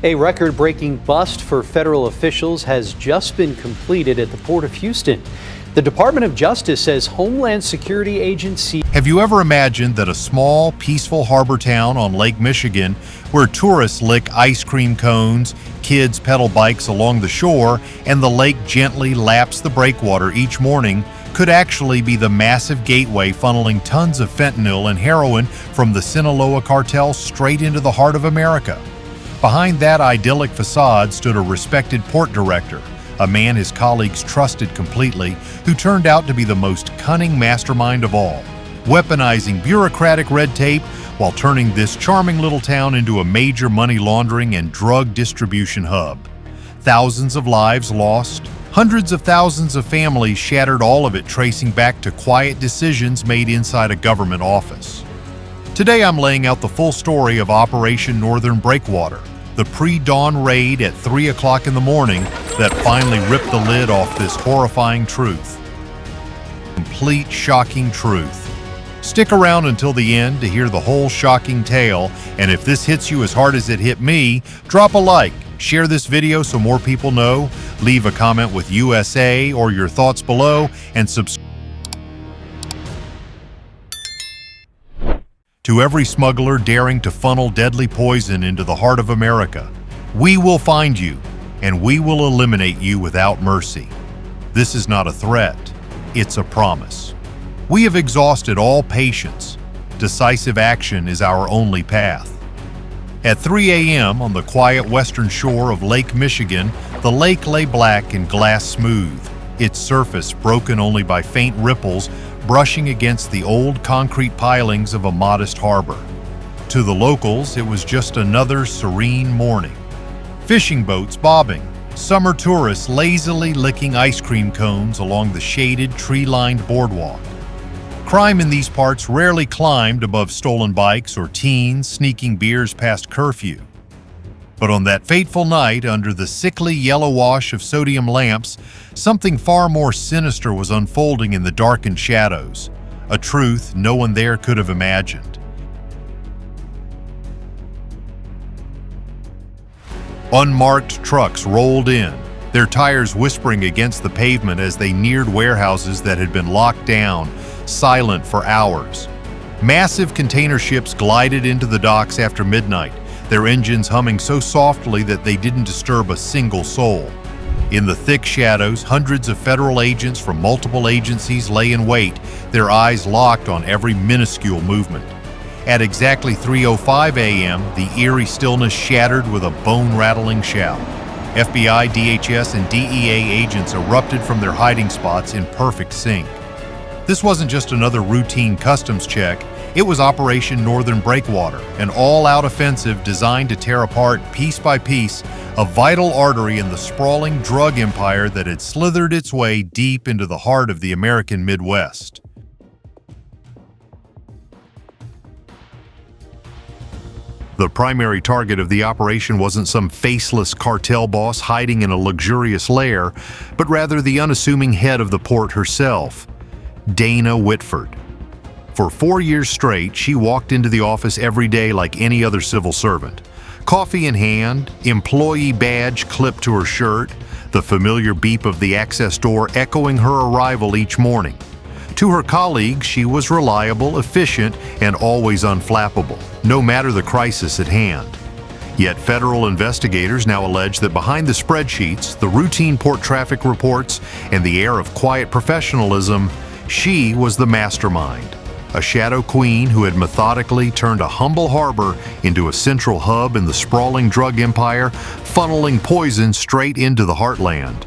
A record-breaking bust for federal officials has just been completed at the Port of Houston. The Department of Justice says Homeland Security Agency. Have you ever imagined that a small, peaceful harbor town on Lake Michigan, where tourists lick ice cream cones, kids pedal bikes along the shore, and the lake gently laps the breakwater each morning, could actually be the massive gateway funneling tons of fentanyl and heroin from the Sinaloa Cartel straight into the heart of America? Behind that idyllic facade stood a respected port director, a man his colleagues trusted completely, who turned out to be the most cunning mastermind of all, weaponizing bureaucratic red tape while turning this charming little town into a major money laundering and drug distribution hub. Thousands of lives lost, hundreds of thousands of families shattered, all of it tracing back to quiet decisions made inside a government office. Today I'm laying out the full story of Operation Northern Breakwater, the pre-dawn raid at 3 o'clock in the morning that finally ripped the lid off this horrifying truth. Complete shocking truth. Stick around until the end to hear the whole shocking tale, and if this hits you as hard as it hit me, drop a like, share this video so more people know, leave a comment with USA or your thoughts below, and subscribe. To every smuggler daring to funnel deadly poison into the heart of America, we will find you, and we will eliminate you without mercy. This is not a threat, it's a promise. We have exhausted all patience. Decisive action is our only path. At 3 a.m. on the quiet western shore of Lake Michigan, the lake lay black and glass smooth, its surface broken only by faint ripples brushing against the old concrete pilings of a modest harbor. To the locals, it was just another serene morning. Fishing boats bobbing, summer tourists lazily licking ice cream cones along the shaded, tree-lined boardwalk. Crime in these parts rarely climbed above stolen bikes or teens sneaking beers past curfew. But on that fateful night, under the sickly yellow wash of sodium lamps, something far more sinister was unfolding in the darkened shadows, a truth no one there could have imagined. Unmarked trucks rolled in, their tires whispering against the pavement as they neared warehouses that had been locked down, silent for hours. Massive container ships glided into the docks after midnight, their engines humming so softly that they didn't disturb a single soul. In the thick shadows, hundreds of federal agents from multiple agencies lay in wait, their eyes locked on every minuscule movement. At exactly 3:05 a.m., the eerie stillness shattered with a bone-rattling shout. FBI, DHS, and DEA agents erupted from their hiding spots in perfect sync. This wasn't just another routine customs check. It was Operation Northern Breakwater, an all-out offensive designed to tear apart, piece by piece, a vital artery in the sprawling drug empire that had slithered its way deep into the heart of the American Midwest. The primary target of the operation wasn't some faceless cartel boss hiding in a luxurious lair, but rather the unassuming head of the port herself, Dana Whitford. For 4 years straight, she walked into the office every day like any other civil servant. Coffee in hand, employee badge clipped to her shirt, the familiar beep of the access door echoing her arrival each morning. To her colleagues, she was reliable, efficient, and always unflappable, no matter the crisis at hand. Yet federal investigators now allege that behind the spreadsheets, the routine port traffic reports, and the air of quiet professionalism, she was the mastermind. A shadow queen who had methodically turned a humble harbor into a central hub in the sprawling drug empire, funneling poison straight into the heartland.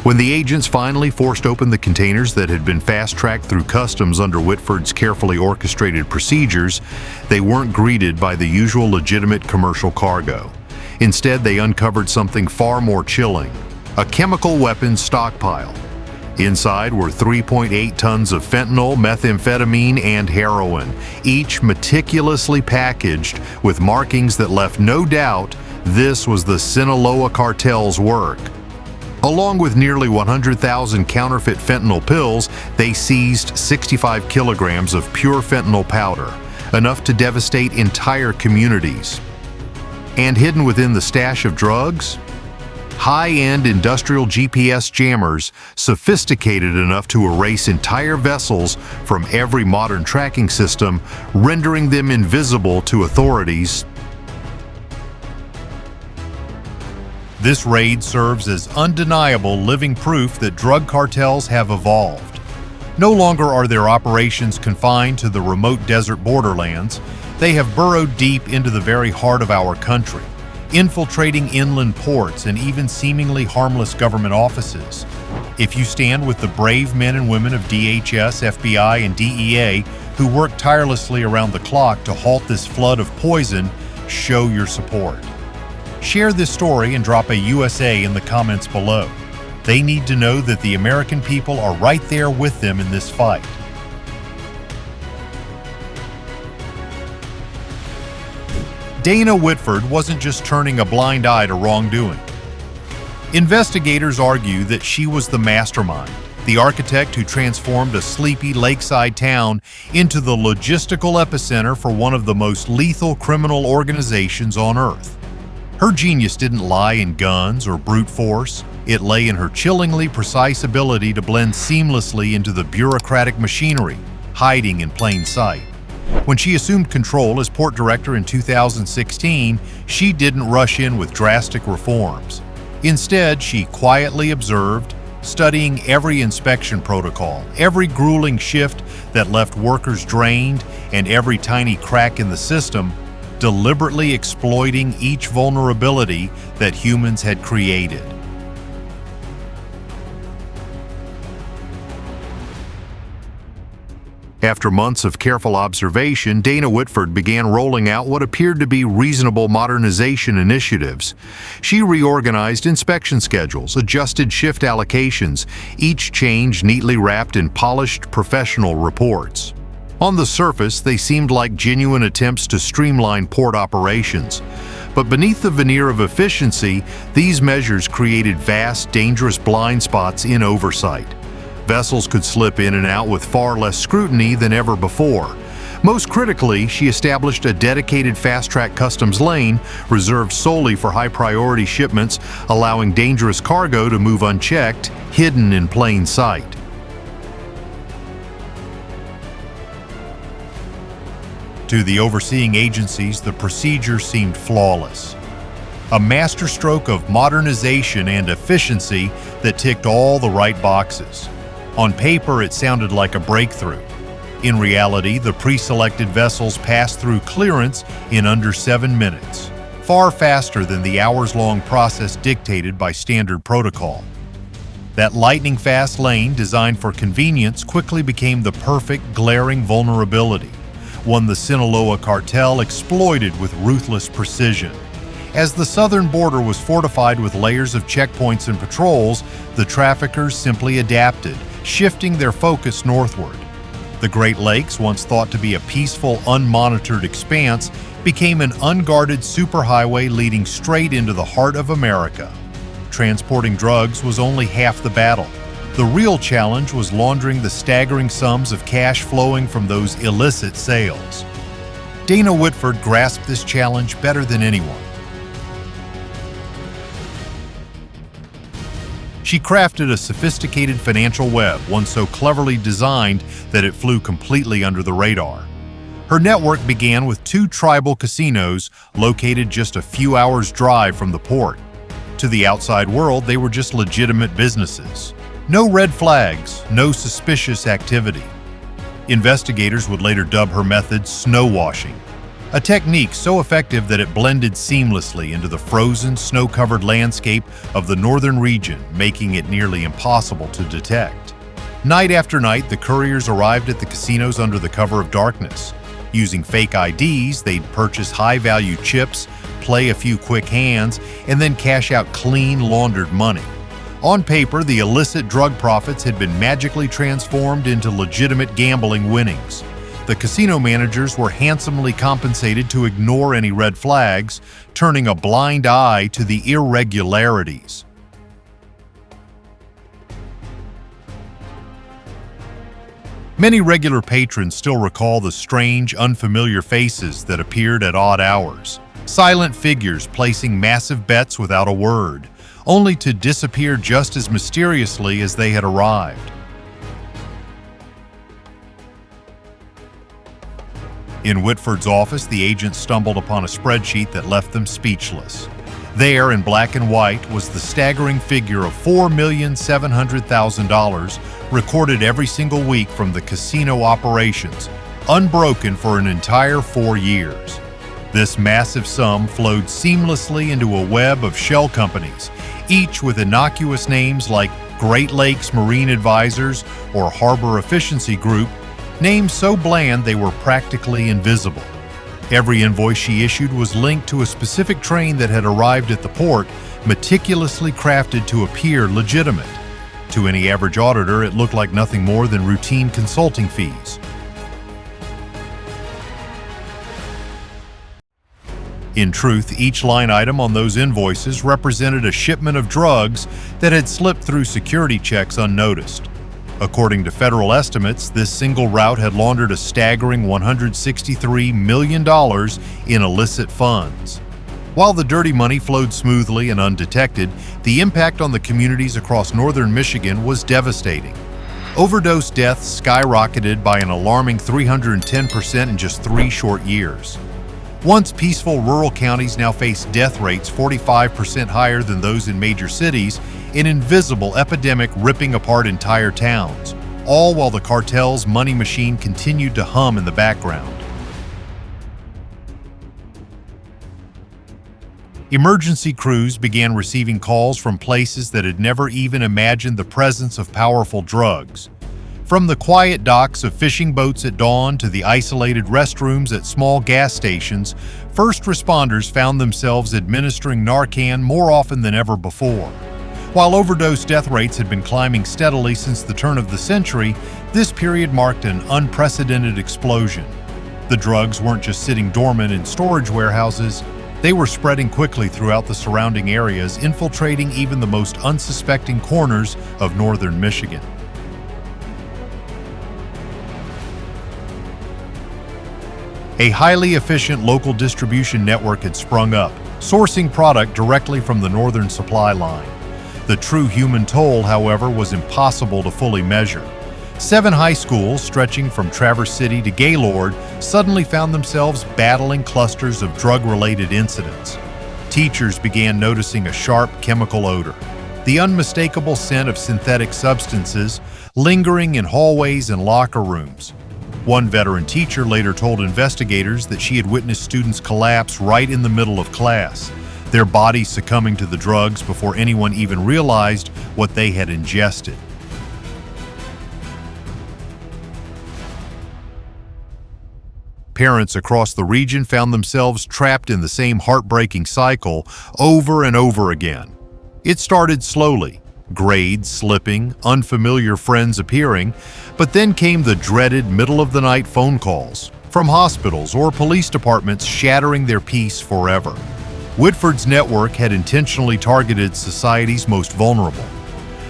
When the agents finally forced open the containers that had been fast-tracked through customs under Whitford's carefully orchestrated procedures, they weren't greeted by the usual legitimate commercial cargo. Instead, they uncovered something far more chilling: a chemical weapons stockpile. Inside were 3.8 tons of fentanyl, methamphetamine, and heroin, each meticulously packaged with markings that left no doubt this was the Sinaloa Cartel's work. Along with nearly 100,000 counterfeit fentanyl pills, they seized 65 kilograms of pure fentanyl powder, enough to devastate entire communities. And hidden within the stash of drugs? High-end industrial GPS jammers sophisticated enough to erase entire vessels from every modern tracking system, rendering them invisible to authorities. This raid serves as undeniable living proof that drug cartels have evolved. No longer are their operations confined to the remote desert borderlands. They have burrowed deep into the very heart of our country, infiltrating inland ports and even seemingly harmless government offices. If you stand with the brave men and women of DHS, FBI, and DEA who work tirelessly around the clock to halt this flood of poison, show your support. Share this story and drop a USA in the comments below. They need to know that the American people are right there with them in this fight. Dana Whitford wasn't just turning a blind eye to wrongdoing. Investigators argue that she was the mastermind, the architect who transformed a sleepy lakeside town into the logistical epicenter for one of the most lethal criminal organizations on Earth. Her genius didn't lie in guns or brute force. It lay in her chillingly precise ability to blend seamlessly into the bureaucratic machinery, hiding in plain sight. When she assumed control as port director in 2016, she didn't rush in with drastic reforms. Instead, she quietly observed, studying every inspection protocol, every grueling shift that left workers drained, and every tiny crack in the system, deliberately exploiting each vulnerability that humans had created. After months of careful observation, Dana Whitford began rolling out what appeared to be reasonable modernization initiatives. She reorganized inspection schedules, adjusted shift allocations, each change neatly wrapped in polished professional reports. On the surface, they seemed like genuine attempts to streamline port operations. But beneath the veneer of efficiency, these measures created vast, dangerous blind spots in oversight. Vessels could slip in and out with far less scrutiny than ever before. Most critically, she established a dedicated fast-track customs lane reserved solely for high-priority shipments, allowing dangerous cargo to move unchecked, hidden in plain sight. To the overseeing agencies, the procedure seemed flawless. A masterstroke of modernization and efficiency that ticked all the right boxes. On paper, it sounded like a breakthrough. In reality, the pre-selected vessels passed through clearance in under 7 minutes, far faster than the hours-long process dictated by standard protocol. That lightning-fast lane, designed for convenience, quickly became the perfect, glaring vulnerability, one the Sinaloa Cartel exploited with ruthless precision. As the southern border was fortified with layers of checkpoints and patrols, the traffickers simply adapted, shifting their focus northward. The Great Lakes, once thought to be a peaceful, unmonitored expanse, became an unguarded superhighway leading straight into the heart of America. Transporting drugs was only half the battle. The real challenge was laundering the staggering sums of cash flowing from those illicit sales. Dana Whitford grasped this challenge better than anyone. She crafted a sophisticated financial web, one so cleverly designed that it flew completely under the radar. Her network began with 2 tribal casinos located just a few hours' drive from the port. To the outside world, they were just legitimate businesses. No red flags, no suspicious activity. Investigators would later dub her method snow washing, a technique so effective that it blended seamlessly into the frozen, snow-covered landscape of the northern region, making it nearly impossible to detect. Night after night, the couriers arrived at the casinos under the cover of darkness. Using fake IDs, they'd purchase high-value chips, play a few quick hands, and then cash out clean, laundered money. On paper, the illicit drug profits had been magically transformed into legitimate gambling winnings. The casino managers were handsomely compensated to ignore any red flags, turning a blind eye to the irregularities. Many regular patrons still recall the strange, unfamiliar faces that appeared at odd hours. Silent figures placing massive bets without a word, only to disappear just as mysteriously as they had arrived. In Whitford's office, the agents stumbled upon a spreadsheet that left them speechless. There, in black and white, was the staggering figure of $4,700,000 recorded every single week from the casino operations, unbroken for an entire 4 years. This massive sum flowed seamlessly into a web of shell companies, each with innocuous names like Great Lakes Marine Advisors or Harbor Efficiency Group, names so bland they were practically invisible. Every invoice she issued was linked to a specific train that had arrived at the port, meticulously crafted to appear legitimate. To any average auditor, it looked like nothing more than routine consulting fees. In truth, each line item on those invoices represented a shipment of drugs that had slipped through security checks unnoticed. According to federal estimates, this single route had laundered a staggering $163 million in illicit funds. While the dirty money flowed smoothly and undetected, the impact on the communities across northern Michigan was devastating. Overdose deaths skyrocketed by an alarming 310% in just 3 short years. Once peaceful rural counties now face death rates 45% higher than those in major cities, an invisible epidemic ripping apart entire towns, all while the cartel's money machine continued to hum in the background. Emergency crews began receiving calls from places that had never even imagined the presence of powerful drugs. From the quiet docks of fishing boats at dawn to the isolated restrooms at small gas stations, first responders found themselves administering Narcan more often than ever before. While overdose death rates had been climbing steadily since the turn of the century, this period marked an unprecedented explosion. The drugs weren't just sitting dormant in storage warehouses, they were spreading quickly throughout the surrounding areas, infiltrating even the most unsuspecting corners of northern Michigan. A highly efficient local distribution network had sprung up, sourcing product directly from the northern supply line. The true human toll, however, was impossible to fully measure. 7 high schools, stretching from Traverse City to Gaylord, suddenly found themselves battling clusters of drug-related incidents. Teachers began noticing a sharp chemical odor, the unmistakable scent of synthetic substances lingering in hallways and locker rooms. One veteran teacher later told investigators that she had witnessed students collapse right in the middle of class, their bodies succumbing to the drugs before anyone even realized what they had ingested. Parents across the region found themselves trapped in the same heartbreaking cycle over and over again. It started slowly, grades slipping, unfamiliar friends appearing, but then came the dreaded middle-of-the-night phone calls from hospitals or police departments shattering their peace forever. Whitford's network had intentionally targeted society's most vulnerable.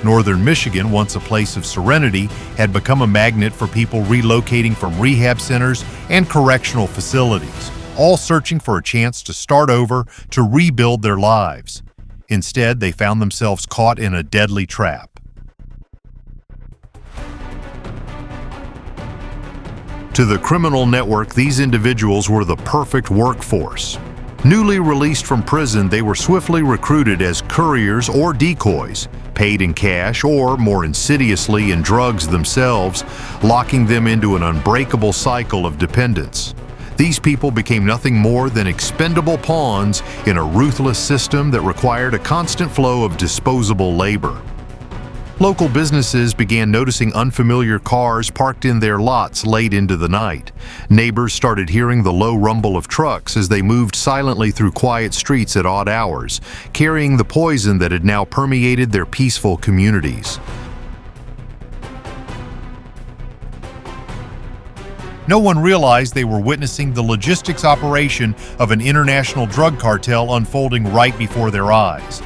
Northern Michigan, once a place of serenity, had become a magnet for people relocating from rehab centers and correctional facilities, all searching for a chance to start over, to rebuild their lives. Instead, they found themselves caught in a deadly trap. To the criminal network, these individuals were the perfect workforce. Newly released from prison, they were swiftly recruited as couriers or decoys, paid in cash or, more insidiously, in drugs themselves, locking them into an unbreakable cycle of dependence. These people became nothing more than expendable pawns in a ruthless system that required a constant flow of disposable labor. Local businesses began noticing unfamiliar cars parked in their lots late into the night. Neighbors started hearing the low rumble of trucks as they moved silently through quiet streets at odd hours, carrying the poison that had now permeated their peaceful communities. No one realized they were witnessing the logistics operation of an international drug cartel unfolding right before their eyes.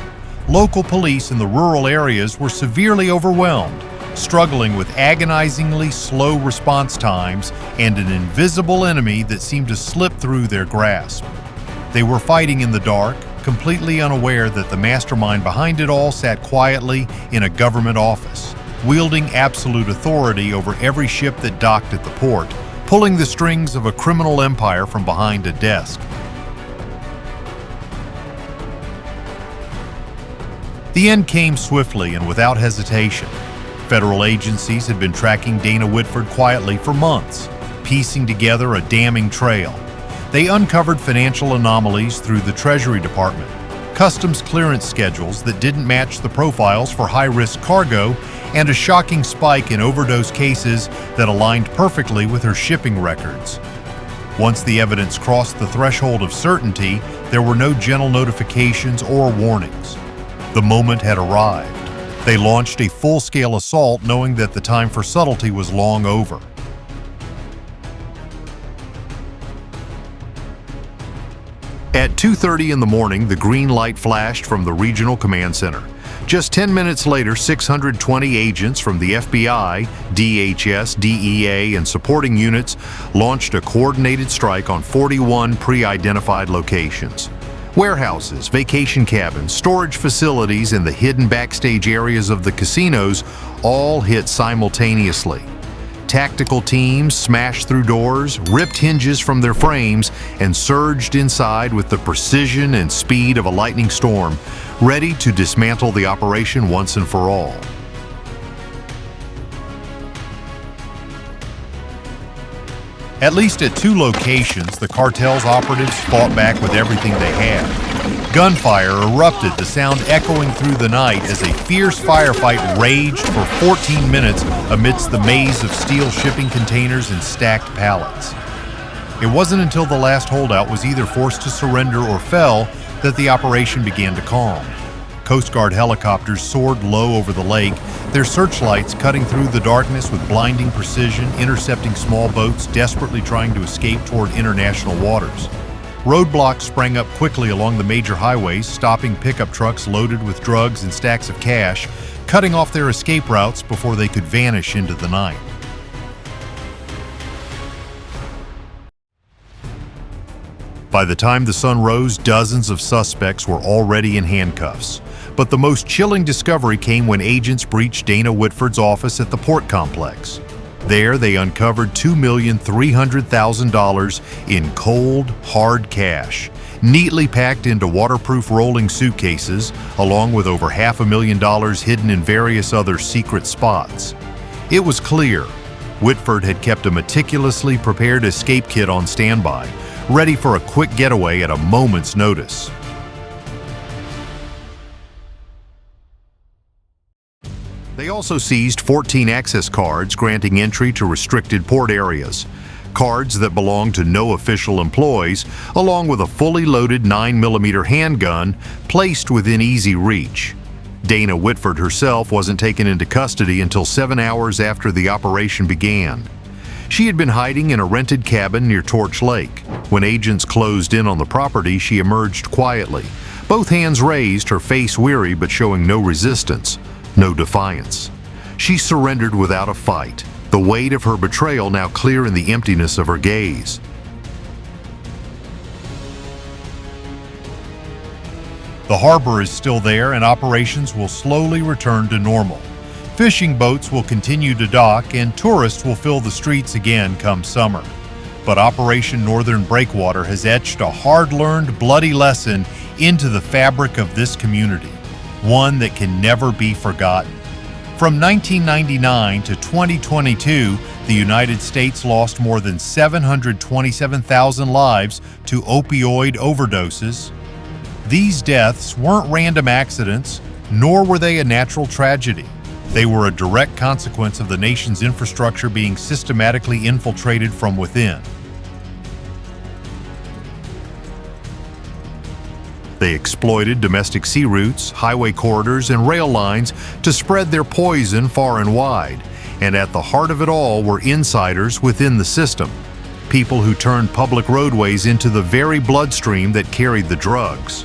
Local police in the rural areas were severely overwhelmed, struggling with agonizingly slow response times and an invisible enemy that seemed to slip through their grasp. They were fighting in the dark, completely unaware that the mastermind behind it all sat quietly in a government office, wielding absolute authority over every ship that docked at the port, pulling the strings of a criminal empire from behind a desk. The end came swiftly and without hesitation. Federal agencies had been tracking Dana Whitford quietly for months, piecing together a damning trail. They uncovered financial anomalies through the Treasury Department, customs clearance schedules that didn't match the profiles for high-risk cargo, and a shocking spike in overdose cases that aligned perfectly with her shipping records. Once the evidence crossed the threshold of certainty, there were no gentle notifications or warnings. The moment had arrived. They launched a full-scale assault knowing that the time for subtlety was long over. At 2:30 in the morning, the green light flashed from the Regional Command Center. Just 10 minutes later, 620 agents from the FBI, DHS, DEA, and supporting units launched a coordinated strike on 41 pre-identified locations. Warehouses, vacation cabins, storage facilities, and the hidden backstage areas of the casinos all hit simultaneously. Tactical teams smashed through doors, ripped hinges from their frames, and surged inside with the precision and speed of a lightning storm, ready to dismantle the operation once and for all. At least at 2 locations, the cartel's operatives fought back with everything they had. Gunfire erupted, the sound echoing through the night as a fierce firefight raged for 14 minutes amidst the maze of steel shipping containers and stacked pallets. It wasn't until the last holdout was either forced to surrender or fell that the operation began to calm. Coast Guard helicopters soared low over the lake, their searchlights cutting through the darkness with blinding precision, intercepting small boats desperately trying to escape toward international waters. Roadblocks sprang up quickly along the major highways, stopping pickup trucks loaded with drugs and stacks of cash, cutting off their escape routes before they could vanish into the night. By the time the sun rose, dozens of suspects were already in handcuffs. But the most chilling discovery came when agents breached Dana Whitford's office at the port complex. There, they uncovered $2,300,000 in cold, hard cash, neatly packed into waterproof rolling suitcases, along with over $500,000 hidden in various other secret spots. It was clear Whitford had kept a meticulously prepared escape kit on standby, ready for a quick getaway at a moment's notice. They also seized 14 access cards granting entry to restricted port areas, cards that belonged to no official employees, along with a fully loaded 9mm handgun placed within easy reach. Dana Whitford herself wasn't taken into custody until 7 hours after the operation began. She had been hiding in a rented cabin near Torch Lake. When agents closed in on the property, she emerged quietly, both hands raised, her face weary but showing no resistance. No defiance. She surrendered without a fight, the weight of her betrayal now clear in the emptiness of her gaze. The harbor is still there and operations will slowly return to normal. Fishing boats will continue to dock and tourists will fill the streets again come summer. But Operation Northern Breakwater has etched a hard-learned, bloody lesson into the fabric of this community. One that can never be forgotten. From 1999 to 2022, the United States lost more than 727,000 lives to opioid overdoses. These deaths weren't random accidents, nor were they a natural tragedy. They were a direct consequence of the nation's infrastructure being systematically infiltrated from within. They exploited domestic sea routes, highway corridors, and rail lines to spread their poison far and wide. And at the heart of it all were insiders within the system, people who turned public roadways into the very bloodstream that carried the drugs.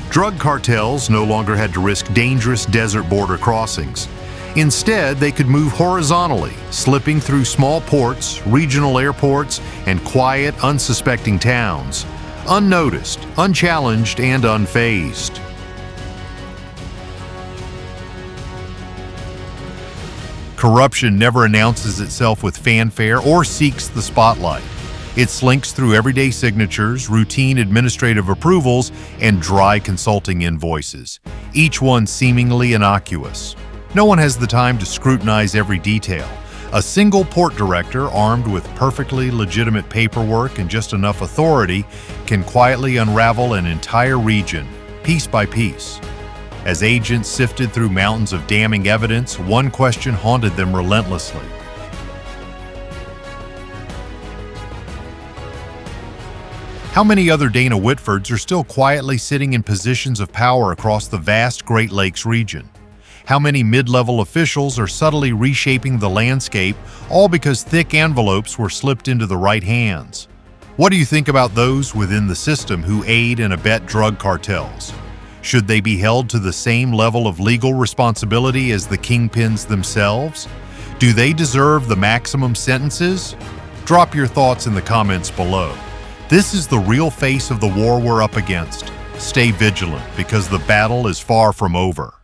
Drug cartels no longer had to risk dangerous desert border crossings. Instead, they could move horizontally, slipping through small ports, regional airports, and quiet, unsuspecting towns, unnoticed, unchallenged, and unfazed. Corruption never announces itself with fanfare or seeks the spotlight. It slinks through everyday signatures, routine administrative approvals, and dry consulting invoices, each one seemingly innocuous. No one has the time to scrutinize every detail. A single port director, armed with perfectly legitimate paperwork and just enough authority, can quietly unravel an entire region, piece by piece. As agents sifted through mountains of damning evidence, one question haunted them relentlessly. How many other Dana Whitfords are still quietly sitting in positions of power across the vast Great Lakes region? How many mid-level officials are subtly reshaping the landscape, all because thick envelopes were slipped into the right hands? What do you think about those within the system who aid and abet drug cartels? Should they be held to the same level of legal responsibility as the kingpins themselves? Do they deserve the maximum sentences? Drop your thoughts in the comments below. This is the real face of the war we're up against. Stay vigilant because the battle is far from over.